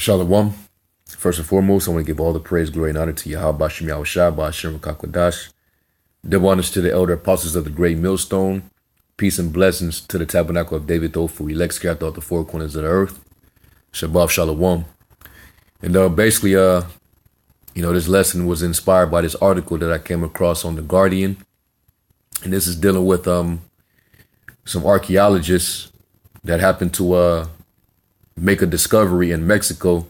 Shalom. First and foremost, I want to give all the praise, glory, and honor to Yahweh Bashem Yahushua, Ba'ashem Rakakwadash. Double honors to the elder apostles of the great millstone. Peace and blessings to the tabernacle of David, though for elect scattered throughout the four corners of the earth. Shabbat Shalom. And basically, this lesson was inspired by this article that I came across on The Guardian. And this is dealing with some archaeologists that happened to make a discovery in Mexico,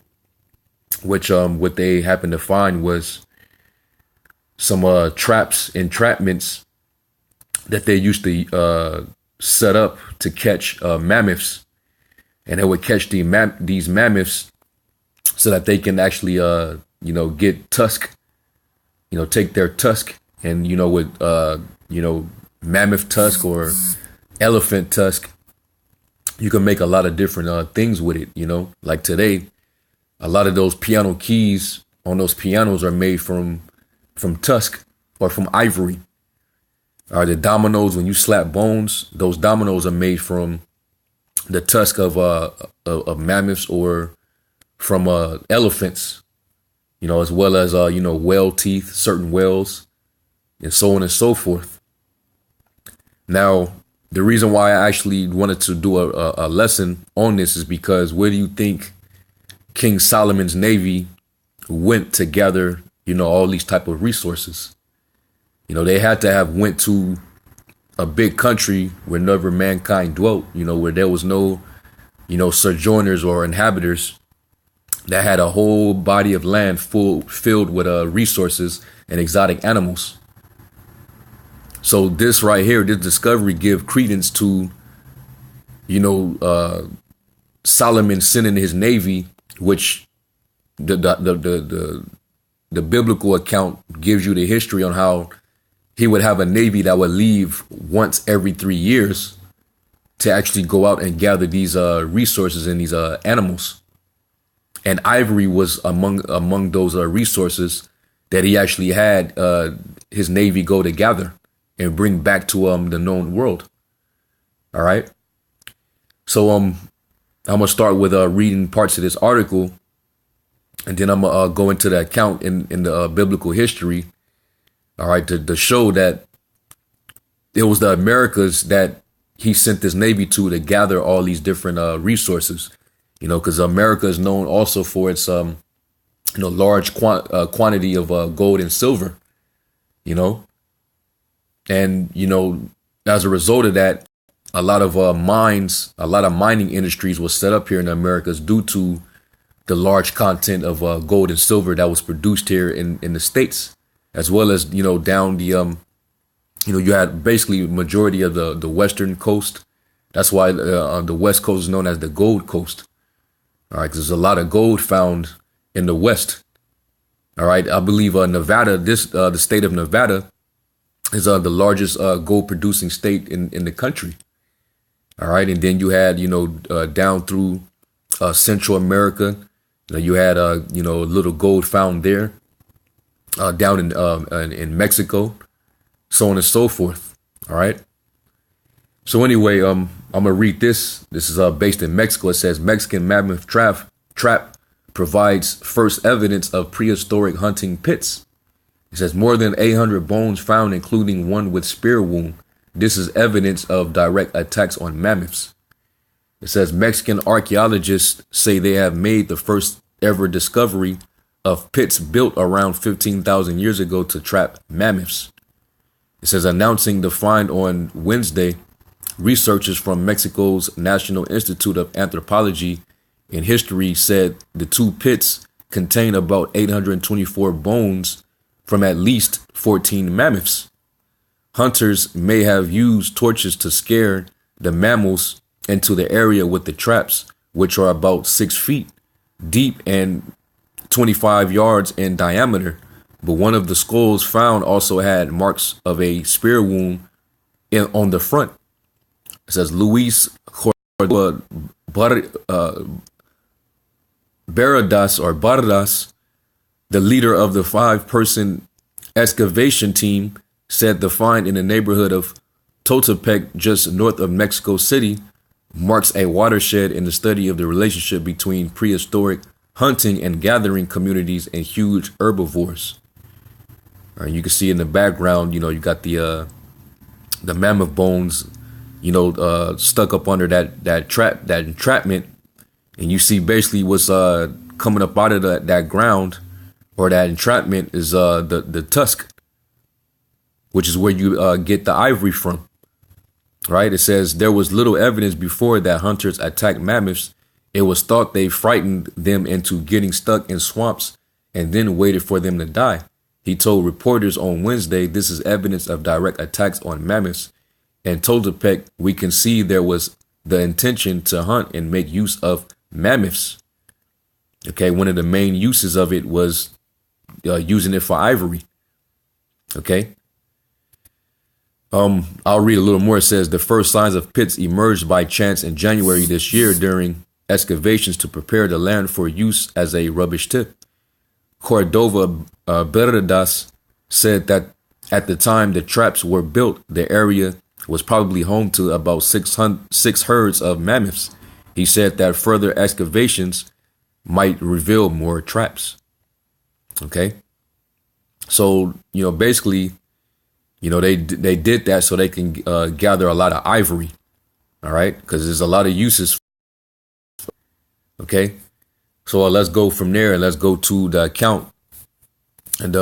which what they happened to find was some entrapments that they used to set up to catch mammoths, and they would catch these mammoths so that they can actually get tusk, take their tusk and with mammoth tusk or elephant tusk, you can make a lot of different things with it. Like today, a lot of those piano keys on those pianos are made from tusk or from ivory. Or the dominoes, when you slap bones, those dominoes are made from the tusk of mammoths or from elephants, as well as whale teeth, certain whales, and so on and so forth. Now, the reason why I actually wanted to do a lesson on this is because where do you think King Solomon's navy went to gather, all these type of resources? They had to have went to a big country where never mankind dwelt, where there was no, sojourners or inhabitants, that had a whole body of land filled with resources and exotic animals. So this right here, this discovery give credence to, Solomon sending his navy, which the biblical account gives you the history on how he would have a navy that would leave once every 3 years to actually go out and gather these resources and these animals. And ivory was among those resources that he actually had his navy go to gather and bring back to the known world. All right. So I'm gonna start with reading parts of this article, and then I'm gonna go into the account in the biblical history. All right, to show that it was the Americas that he sent this navy to gather all these different resources. Because America is known also for its large quantity of gold and silver. And, as a result of that, a lot of mining industries was set up here in the Americas due to the large content of gold and silver that was produced here in the States, as well as, down the, you had basically majority of the Western coast. That's why the West Coast is known as the Gold Coast. All right, 'cause there's a lot of gold found in the West. All right, I believe Nevada, the state of Nevada, is the largest gold producing state in the country. All right. And then you had, down through Central America, you had, little gold found there, down in Mexico, so on and so forth. All right. So anyway, I'm going to read this. This is based in Mexico. It says Mexican mammoth trap provides first evidence of prehistoric hunting pits. It says more than 800 bones found, including one with spear wound. This is evidence of direct attacks on mammoths. It says Mexican archaeologists say they have made the first ever discovery of pits built around 15,000 years ago to trap mammoths. It says announcing the find on Wednesday, researchers from Mexico's National Institute of Anthropology and History said the two pits contain about 824 bones from at least 14 mammoths. Hunters may have used torches to scare the mammals into the area with the traps, which are about 6 feet deep and 25 yards in diameter. But one of the skulls found also had marks of a spear wound on the front. It says Luis Barradas, the leader of the 5-person excavation team, said the find in the neighborhood of Totepec, just north of Mexico City, marks a watershed in the study of the relationship between prehistoric hunting and gathering communities and huge herbivores. All right, you can see in the background, you got the mammoth bones, stuck up under that entrapment, and you see basically what's coming up out of that ground or that entrapment is the tusk, which is where you get the ivory from. Right? It says there was little evidence before that hunters attacked mammoths. It was thought they frightened them into getting stuck in swamps and then waited for them to die. He told reporters on Wednesday this is evidence of direct attacks on mammoths, and told Topek we can see there was the intention to hunt and make use of mammoths. Okay, one of the main uses of it was using it for ivory. Okay. I'll read a little more. It says the first signs of pits emerged by chance in January this year during excavations to prepare the land for use as a rubbish tip. Cordova Berdas said that at the time the traps were built, the area was probably home to about six herds of mammoths. He said that further excavations might reveal more traps. Okay. So, basically, they did that so they can gather a lot of ivory. All right. Because there's a lot of uses. Okay. So let's go from there and let's go to the account. And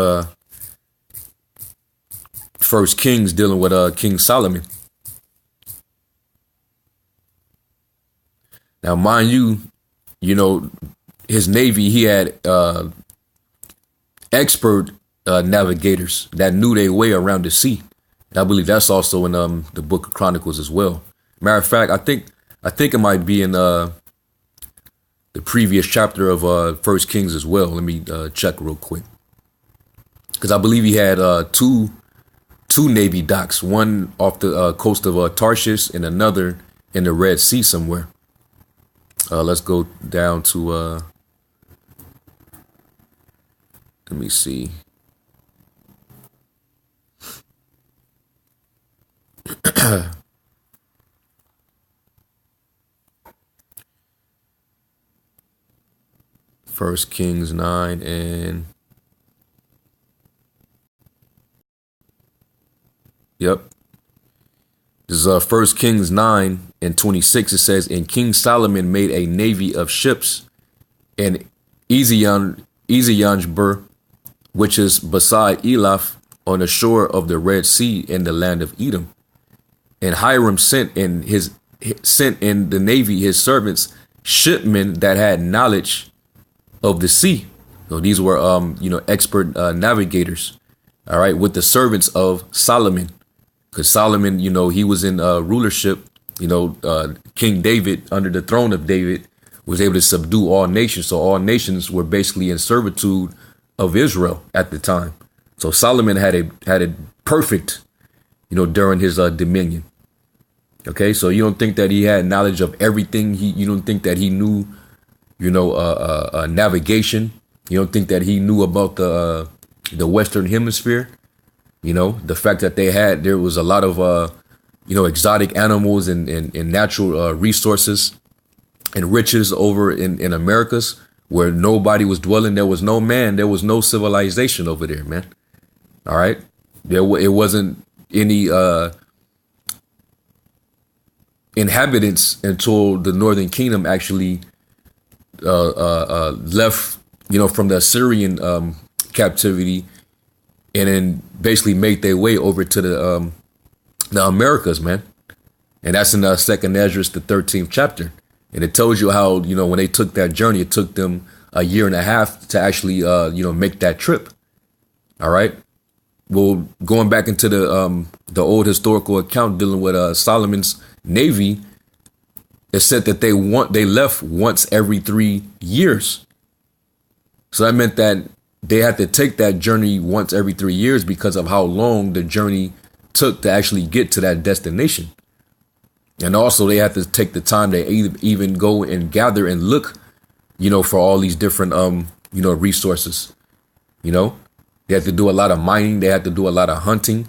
First Kings dealing with King Solomon. Now, mind you, his navy, he had expert navigators that knew their way around the sea. And I believe that's also in the Book of Chronicles as well. Matter of fact, I think it might be in the previous chapter of First Kings as well. Let me check real quick, because I believe he had two navy docks, one off the coast of Tarshish and another in the Red Sea somewhere. Let's go down to let me see. First Kings 9 and yep. This is First Kings 9 and 26. It says, and King Solomon made a navy of ships in Eziongeber, which is beside Elath on the shore of the Red Sea in the land of Edom. And Hiram sent in the navy his servants, shipmen that had knowledge of the sea. So these were expert navigators. All right, with the servants of Solomon, because Solomon, he was in rulership. King David, under the throne of David, was able to subdue all nations. So all nations were basically in servitude of Israel at the time. So Solomon had it perfect, during his dominion. Okay, so you don't think that he had knowledge of everything. You don't think that he knew, navigation. You don't think that he knew about the Western Hemisphere. The fact that there was a lot of exotic animals and natural resources and riches over in Americas where nobody was dwelling. There was no man. There was no civilization over there, man. All right. It wasn't any inhabitants until the Northern Kingdom actually left, from the Assyrian captivity, and then basically made their way over to the Americas, man. And that's in Second Ezra, the 13th chapter. And it tells you how, when they took that journey, it took them a year and a half to actually, make that trip. All right. Well, going back into the old historical account dealing with Solomon's navy, it said that they left once every 3 years. So that meant that they had to take that journey once every 3 years because of how long the journey took to actually get to that destination. And also they had to take the time to even go and gather and look, for all these different, resources. They had to do a lot of mining. They had to do a lot of hunting,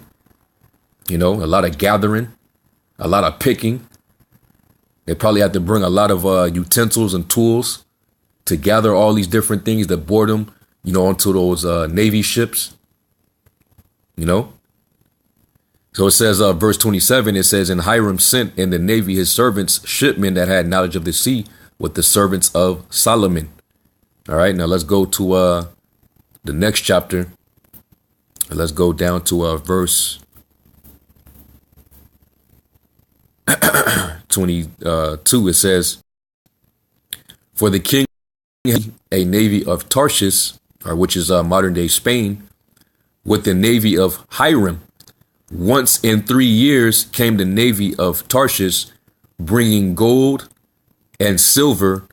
a lot of gathering, a lot of picking. They probably had to bring a lot of utensils and tools, to gather all these different things, to board them, onto those Navy ships, you know. So it says, verse 27, it says, and Hiram sent in the navy his servants, shipmen that had knowledge of the sea, with the servants of Solomon. All right, now let's go to the next chapter. Let's go down to verse 22. It says, for the king had a navy of Tarshish, which is modern day Spain, with the navy of Hiram. Once in 3 years came the navy of Tarshish, bringing gold and silver,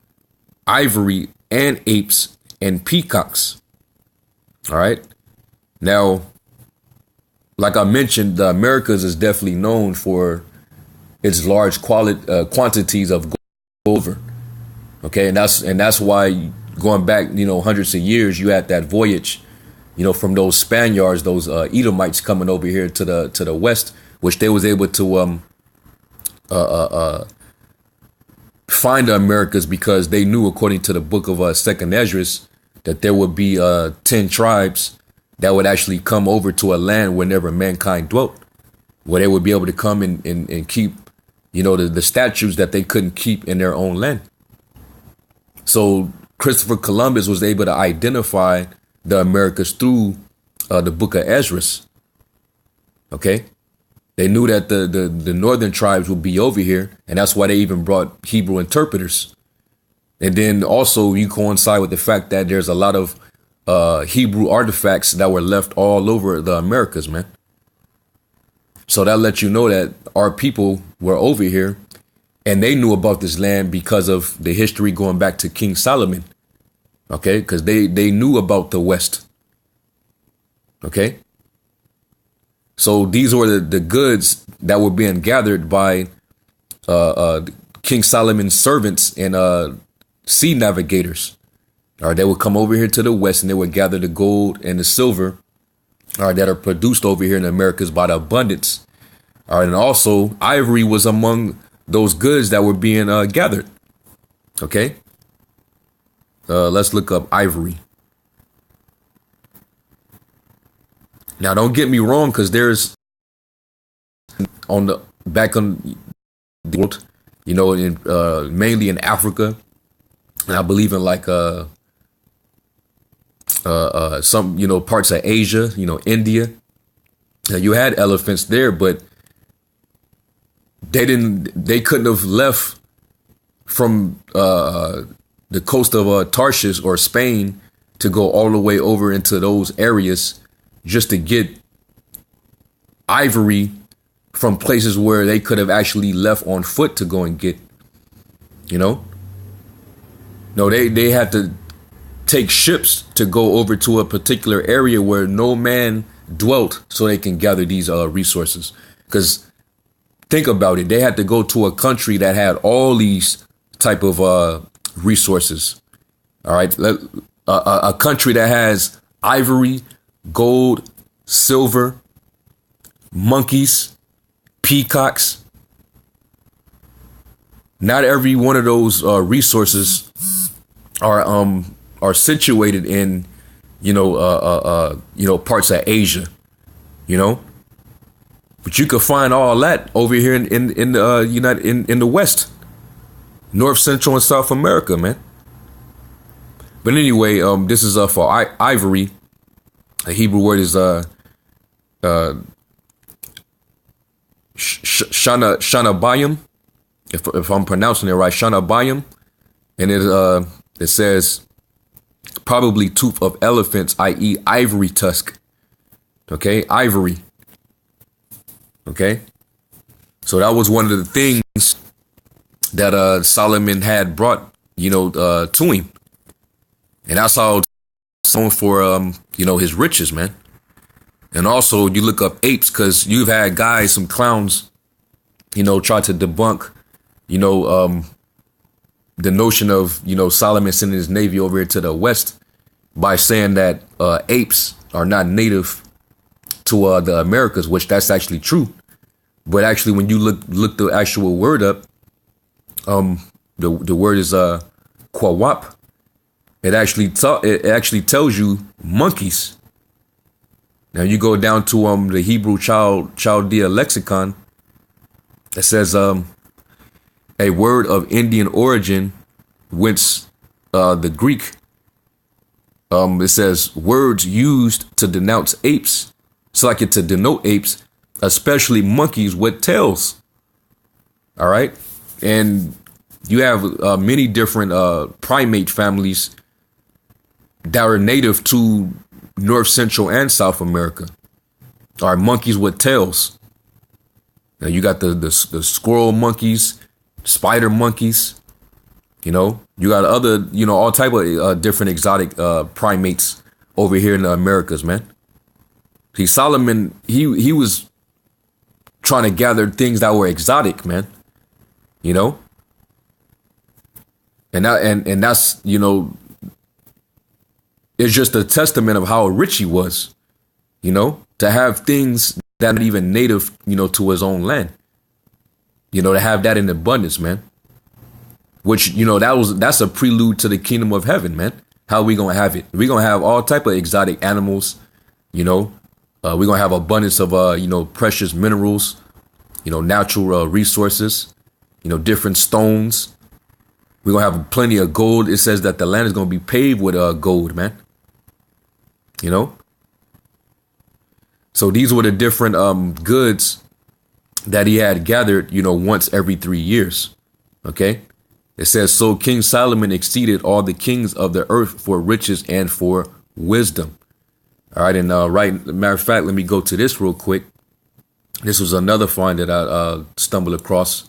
ivory and apes and peacocks. All right. Now, like I mentioned, the Americas is definitely known for its large quantities of gold. Okay, and that's why going back, hundreds of years, you had that voyage, from those Spaniards, those Edomites coming over here to the west, which they was able to find the Americas because they knew, according to the book of Second Esdras, that there would be 10 tribes that would actually come over to a land whenever mankind dwelt, where they would be able to come and keep, the statutes that they couldn't keep in their own land. So Christopher Columbus was able to identify the Americas through the book of Esdras. Okay. They knew that the northern tribes would be over here, and that's why they even brought Hebrew interpreters. And then also you coincide with the fact that there's a lot of Hebrew artifacts that were left all over the Americas, man. So that lets you know that our people were over here, and they knew about this land because of the history going back to King Solomon. Okay, because they knew about the West. Okay. So these were the goods that were being gathered by King Solomon's servants and sea navigators. All right, they would come over here to the West and they would gather the gold and the silver that are produced over here in the Americas by the abundance. All right, and also ivory was among those goods that were being gathered. Okay. Let's look up ivory. Now, don't get me wrong, because there's back on the world, mainly in Africa, and I believe in like some parts of Asia, India. Now, you had elephants there, but they couldn't have left from the coast of Tarshish or Spain to go all the way over into those areas just to get ivory from places where they could have actually left on foot to go and get, No, they had to take ships to go over to a particular area where no man dwelt so they can gather these resources. Because think about it. They had to go to a country that had all these type of resources. All right. A country that has ivory, gold, silver, monkeys, peacocks. Not every one of those resources are situated in, parts of Asia, but you could find all that over here in the West, North, Central, and South America, man. But anyway, this is for ivory. The Hebrew word is shanabayim, if I'm pronouncing it right, shanabayim, and it says probably tooth of elephants, i.e. ivory tusk. Okay, ivory. Okay, so that was one of the things that Solomon had brought, to him, and that's how known for his riches, man. And also you look up apes, because you've had guys, some clowns, try to debunk, the notion of, Solomon sending his navy over here to the West by saying that apes are not native to the Americas, which that's actually true. But actually, when you look the actual word up, the word is quawap, it actually tells you monkeys. Now you go down to the Hebrew Chaldea lexicon. It says a word of Indian origin, whence the Greek. It says words used to denounce apes, so like it to denote apes, especially monkeys with tails. All right, and you have many different primate families that are native to North, Central, and South America. All right, monkeys with tails. Now you got the squirrel monkeys, spider monkeys. You know, you got other, all type of different exotic primates over here in the Americas, man. See, Solomon, he was trying to gather things that were exotic, man. You know, and that's it's just a testament of how rich he was. To have things that are even native, to his own land. To have that in abundance, man. Which, that's a prelude to the kingdom of heaven, man. How we gonna have it? We gonna have all type of exotic animals, we gonna have abundance of, precious minerals, natural resources, different stones. We're gonna have plenty of gold. It says that the land is gonna be paved with gold, man. So these were the different goods that he had gathered, once every 3 years. Okay. It says, so King Solomon exceeded all the kings of the earth for riches and for wisdom. All right. And matter of fact, let me go to this real quick. This was another find that I stumbled across.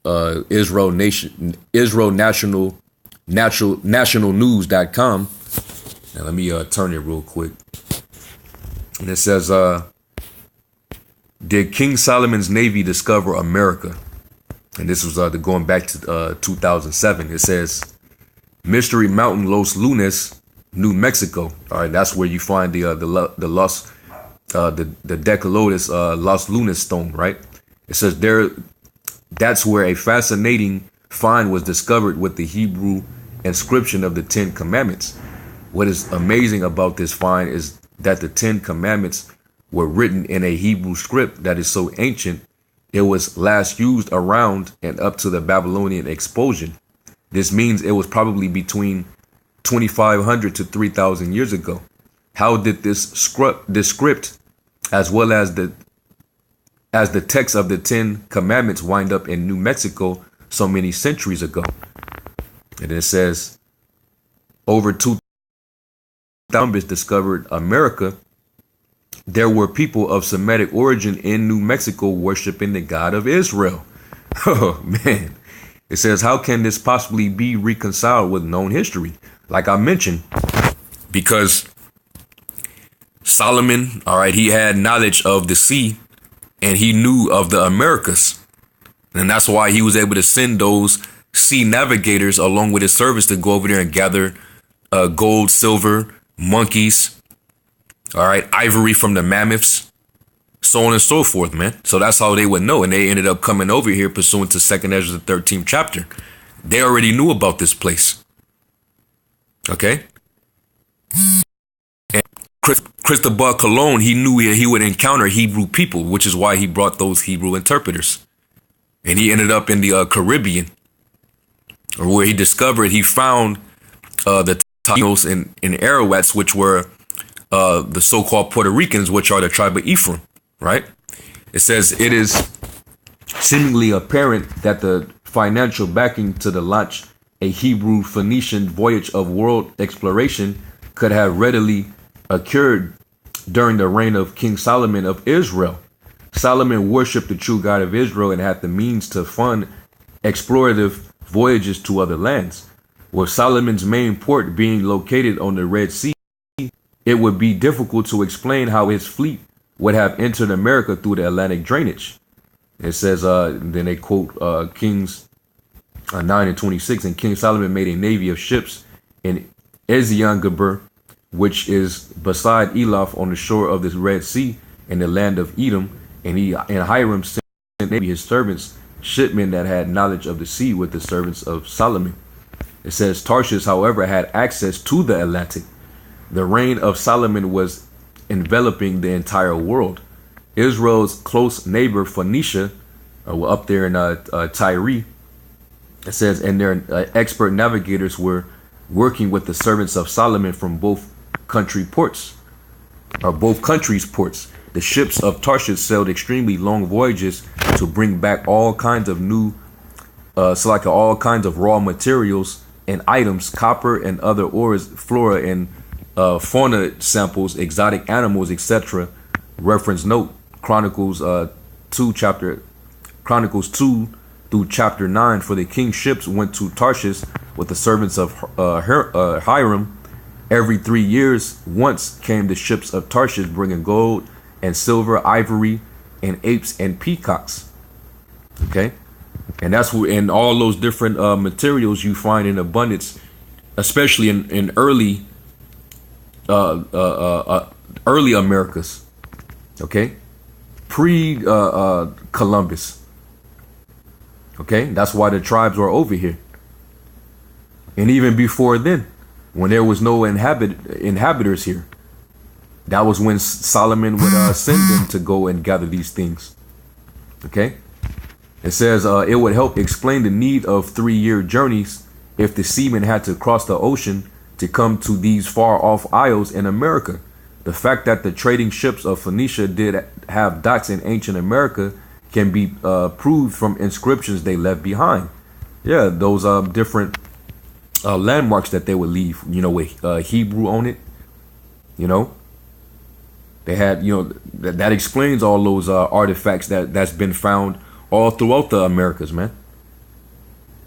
Israel National News.com. Now let me turn it real quick. And it says, did King Solomon's Navy discover America? And this was going back to 2007. It says, Mystery Mountain, Los Lunas, New Mexico. All right, that's where you find the Decalotus Los Lunas stone, right? It says that's where a fascinating find was discovered with the Hebrew inscription of the 10 Commandments. What is amazing about this find is that the 10 Commandments were written in a Hebrew script that is so ancient, it was last used around and up to the Babylonian expulsion. This means it was probably between 2,500 to 3,000 years ago. How did this script, as well as the text of the 10 Commandments, wind up in New Mexico so many centuries ago? And it says, over 2,000 discovered America. There were people of Semitic origin in New Mexico worshiping the God of Israel. Oh, man. It says, how can this possibly be reconciled with known history? Like I mentioned, because Solomon, all right, he had knowledge of the sea and he knew of the Americas. And that's why he was able to send those sea navigators along with his servants to go over there and gather gold, silver, monkeys, all right, ivory from the mammoths, so on and so forth, man. So that's how they would know. And they ended up coming over here pursuant to 2nd Ezra, the 13th chapter. They already knew about this place. Okay. And Cristobal Colon, he knew he would encounter Hebrew people, which is why he brought those Hebrew interpreters. And he ended up in the Caribbean, where he found the Taínos and Arawaks, which were the so-called Puerto Ricans, which are the tribe of Ephraim, right? It says it is seemingly apparent that the financial backing to the launch a Hebrew Phoenician voyage of world exploration could have readily occurred during the reign of King Solomon of Israel. Solomon worshipped the true God of Israel and had the means to fund explorative voyages to other lands. With Solomon's main port being located on the Red Sea, it would be difficult to explain how his fleet would have entered America through the Atlantic drainage. It says, then they quote Kings 9:26, and King Solomon made a navy of ships in Ezion-Geber, which is beside Eloth on the shore of the Red Sea in the land of Edom. And Hiram sent his servants, shipmen that had knowledge of the sea, with the servants of Solomon. It says Tarshish, however, had access to the Atlantic. The reign of Solomon was enveloping the entire world. Israel's close neighbor Phoenicia, up there in Tyre, it says, and their expert navigators were working with the servants of Solomon from both country ports, or both countries' ports. The ships of Tarshish sailed extremely long voyages to bring back all kinds of new, all kinds of raw materials and items, copper and other ores, flora and fauna samples, exotic animals, etc. Reference note: Chronicles 2 through chapter 9. For the king's ships went to Tarshish with the servants of Hiram. Every 3 years once came the ships of Tarshish, bringing gold and silver, ivory, and apes and peacocks. Okay, and that's what, in all those different materials you find in abundance, especially in early early Americas. Okay, pre Columbus. Okay, that's why the tribes were over here, and even before then, when there was no inhabitants here, that was when Solomon would send them to go and gather these things. Okay, it says it would help explain the need of 3-year journeys if the seamen had to cross the ocean to come to these far-off isles in America. The fact that the trading ships of Phoenicia did have docks in ancient America can be proved from inscriptions they left behind. Yeah, those different landmarks that they would leave, you know, with Hebrew on it. You know, they had, you know, that explains all those artifacts that's been found all throughout the Americas, man.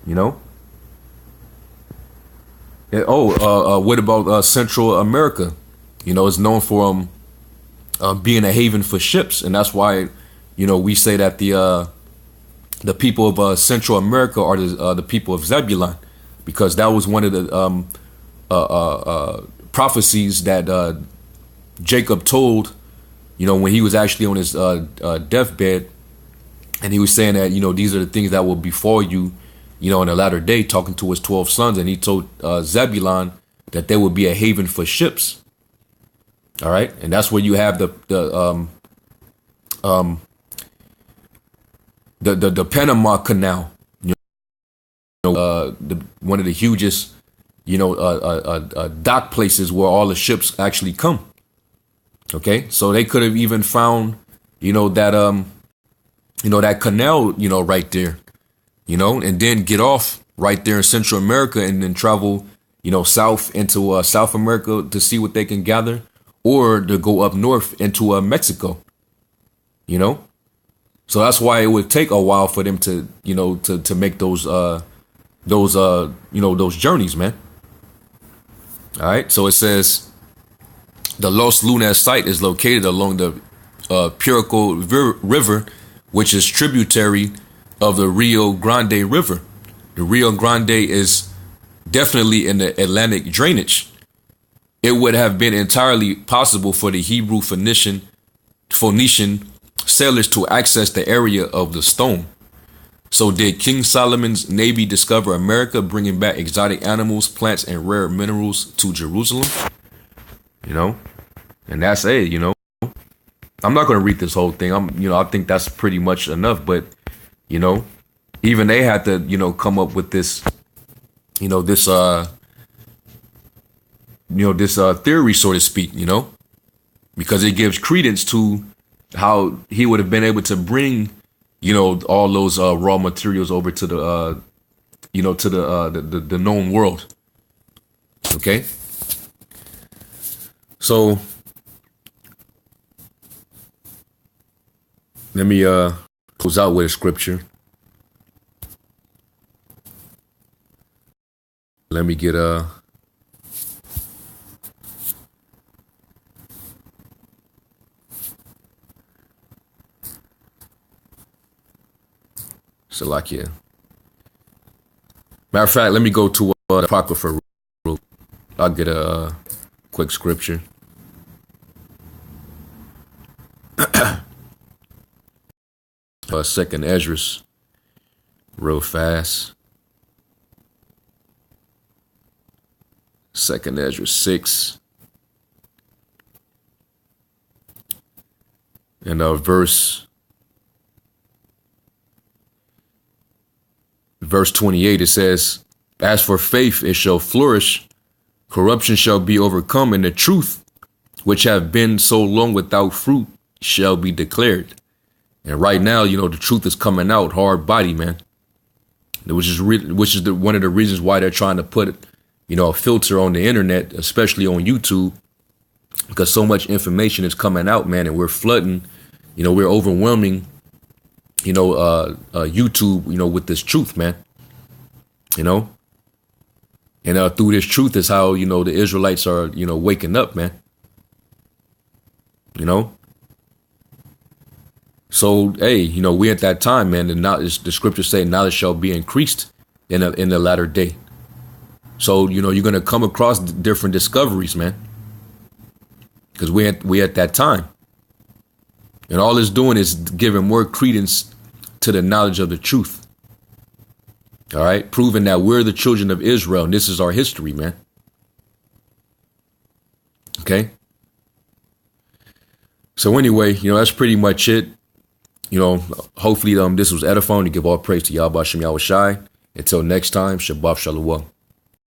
You know. What about Central America? You know, it's known for being a haven for ships, and that's why, you know, we say that the people of Central America are the people of Zebulun, because that was one of the prophecies that Jacob told, you know, when he was actually on his deathbed, and he was saying that, you know, these are the things that will befall you, you know, in the latter day, talking to his 12 sons, and he told Zebulun that there would be a haven for ships. All right, and that's where you have the Panama Canal, you know, one of the hugest, you know, dock places where all the ships actually come. Okay, so they could have even found, you know, that that canal, you know, right there, you know, and then get off right there in Central America and then travel, you know, south into South America to see what they can gather, or to go up north into Mexico, you know. So that's why it would take a while for them to, you know, to make those journeys, man. All right. So it says the Los Lunas site is located along the Purico River, which is tributary of the Rio Grande River. The Rio Grande is definitely in the Atlantic drainage. It would have been entirely possible for the Hebrew Phoenician sailors to access the area of the stone. So did King Solomon's navy discover America, bringing back exotic animals, plants, and rare minerals to Jerusalem? You know, and that's it. You know, I'm not going to read this whole thing. I think that's pretty much enough. But, you know, even they had to, you know, come up with this, this theory, so to speak, you know, because it gives credence to how he would have been able to bring, you know, all those raw materials over to the, the known world. Okay. So let me close out with a scripture. Let me get Salakia. Matter of fact, let me go to the Apocrypha. I'll get a quick scripture. Second Esdras, real fast. Second Ezra 6. And verse 28, it says, as for faith, it shall flourish. Corruption shall be overcome, and the truth, which have been so long without fruit, shall be declared. And right now, the truth is coming out hard body, man. Which is one of the reasons why they're trying to put, a filter on the internet, especially on YouTube, because so much information is coming out, man, and we're flooding, we're overwhelming, YouTube, with this truth, man. And through this truth is how, the Israelites are, waking up, man. So, hey, we at that time, man, the scriptures say knowledge shall be increased in the latter day. So, you're going to come across different discoveries, man, because we at that time. And all it's doing is giving more credence to the knowledge of the truth. All right. Proving that we're the children of Israel. And this is our history, man. OK. So anyway, that's pretty much it. Hopefully this was edifying. To give all praise to Yahweh Shem Yahweh Shai. Until next time, Shabbat Shalom.